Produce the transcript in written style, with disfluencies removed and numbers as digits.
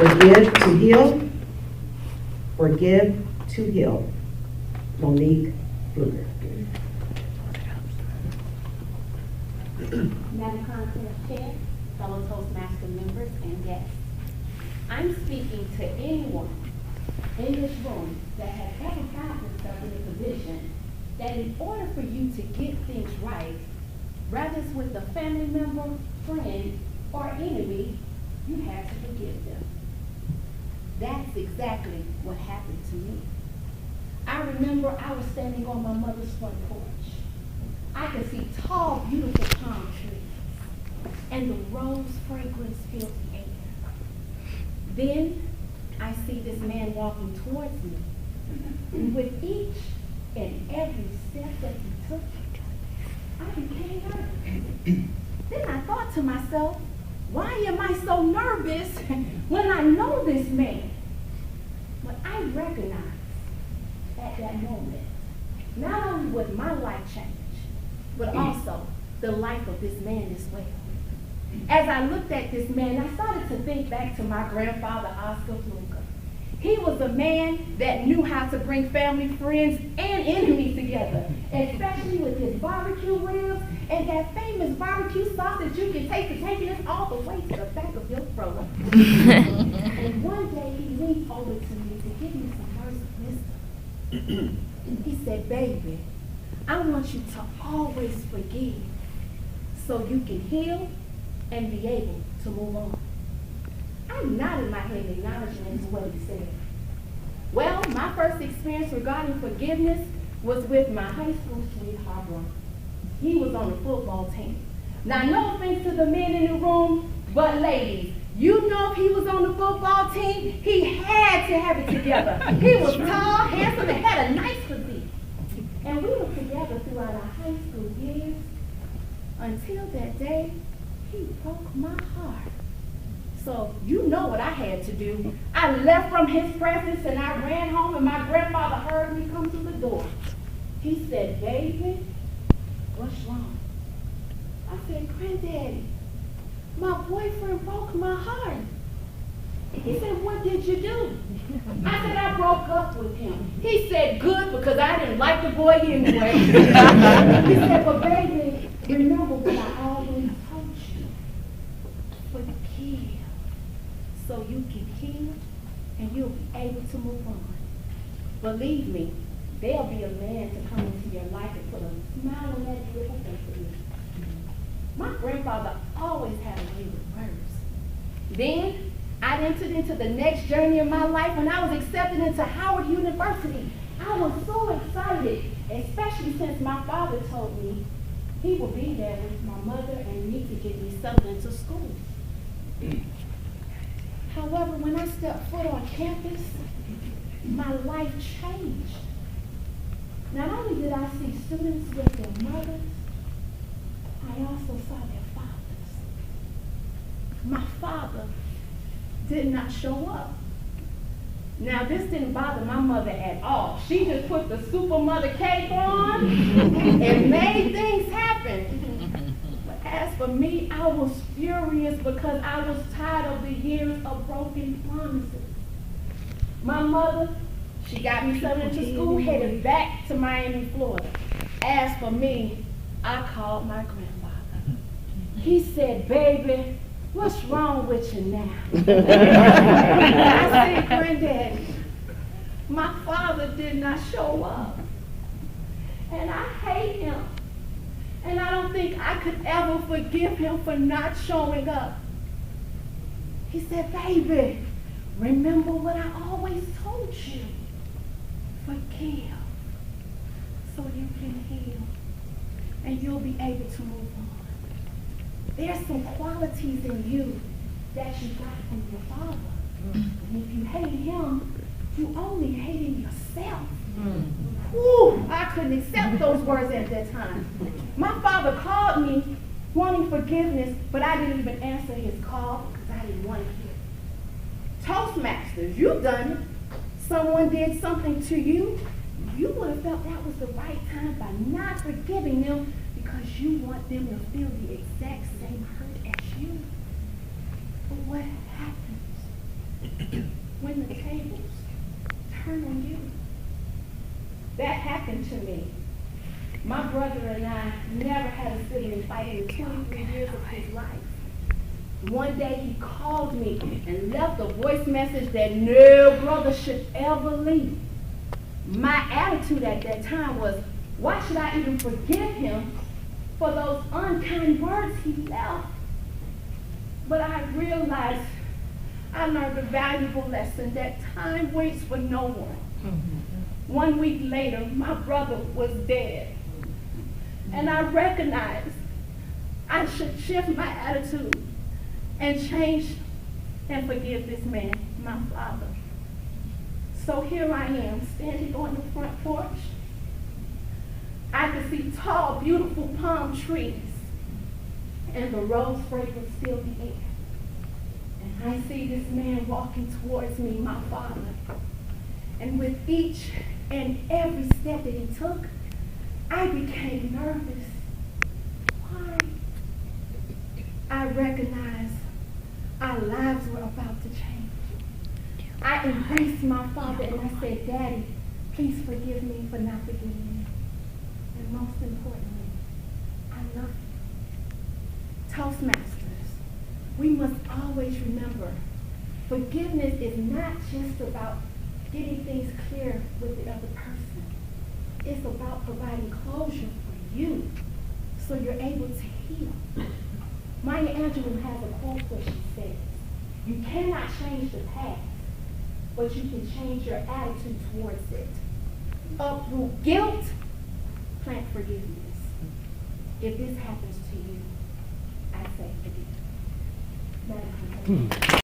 Forgive to heal. Forgive to heal. Monique Fluger. Madam Contest Chair, fellow Toastmaster members, and guests. I'm speaking to anyone in this room that has ever found themselves in a position that in order for you to get things right, whether it's with a family member, friend, or enemy, you had to forgive them. That's exactly what happened to me. I remember I was standing on my mother's front porch. I could see tall, beautiful palm trees, and the rose fragrance filled the air. Then I see this man walking towards me. And with each and every step that he took, I became nervous. Then I thought to myself, why am I so nervous when I know this man? But I recognized at that moment, not only would my life change, but also the life of this man as well. As I looked at this man, I started to think back to my grandfather, Oscar Fluger. He was a man that knew how to bring family, friends, and enemies together, especially with his barbecue ribs and that famous barbecue sauce that you can taste the tanginess all the way to the back of your throat. And one day he leaned over to me to give me some words of wisdom. He said, baby, I want you to always forgive so you can heal and be able to move on. I nodded my head acknowledging what he said. Well, my first experience regarding forgiveness was with my high school sweetheart brother. He was on the football team. Now, no offense to the men in the room, but ladies, you know if he was on the football team, he had to have it together. He was tall, handsome, and had a nice physique. And we were together throughout our high school years until that day he broke my heart. So you know what I had to do. I left from his presence and I ran home, and my grandfather heard me come to the door. He said, baby, what's wrong? I said, Granddaddy, my boyfriend broke my heart. He said, what did you do? I said, I broke up with him. He said, good, because I didn't like the boy anyway. He said, but baby, remember what I always told you. Forgive so you can heal and you'll be able to move on. Believe me, there'll be a man to come into your life and put a smile on that beautiful face of you. My grandfather always had a way with words. Then I entered into the next journey of my life when I was accepted into Howard University. I was so excited, especially since my father told me he would be there with my mother and me to get me settled into school. However, when I stepped foot on campus, my life changed. Not only did I see students with their mothers, I also saw their fathers. My father did not show up. Now, this didn't bother my mother at all. She just put the super mother cape on and made things happen. But as for me, I was furious because I was tired of the years of broken promises. My mother, she got me settled into school, headed back to Miami, Florida. As for me, I called my grandfather. He said, baby, what's wrong with you now? I said, Granddaddy, my father did not show up. And I hate him. And I don't think I could ever forgive him for not showing up. He said, baby, remember what I always told you. Forgive so you can heal and you'll be able to move on. There's some qualities in you that you got from your father. And if you hate him, you only hating yourself. Whew, I couldn't accept those words at that time. My father called me wanting forgiveness, but I didn't even answer his call because I didn't want to hear it. Toastmasters, you've done it. Someone did something to you, you would have felt that was the right time by not forgiving them because you want them to feel the exact same hurt as you. But what happens when the tables turn on you. That happened to me. My brother and I never had a sibling fight in the 23 years of his life. One day he called me and left a voice message that no brother should ever leave. My attitude at that time was, why should I even forgive him for those unkind words he left? But I realized I learned a valuable lesson that time waits for no one. 1 week later, my brother was dead. And I recognized I should shift my attitude and change and forgive this man, my father. So here I am, standing on the front porch. I could see tall, beautiful palm trees, and the rose fragrance filled the air. And I see this man walking towards me, my father. And with each and every step that he took, I became nervous. Why? I recognized our lives were about to change. I embraced my father and I said, Daddy, please forgive me for not forgiving you. And most importantly, I love you. Toastmasters, we must always remember, forgiveness is not just about getting things clear with the other person. It's about providing closure for you so you're able to heal. Maya Angelou has a quote where she says, you cannot change the past, but you can change your attitude towards it. Uproot guilt, plant forgiveness. If this happens to you, I say forgive. Madam President.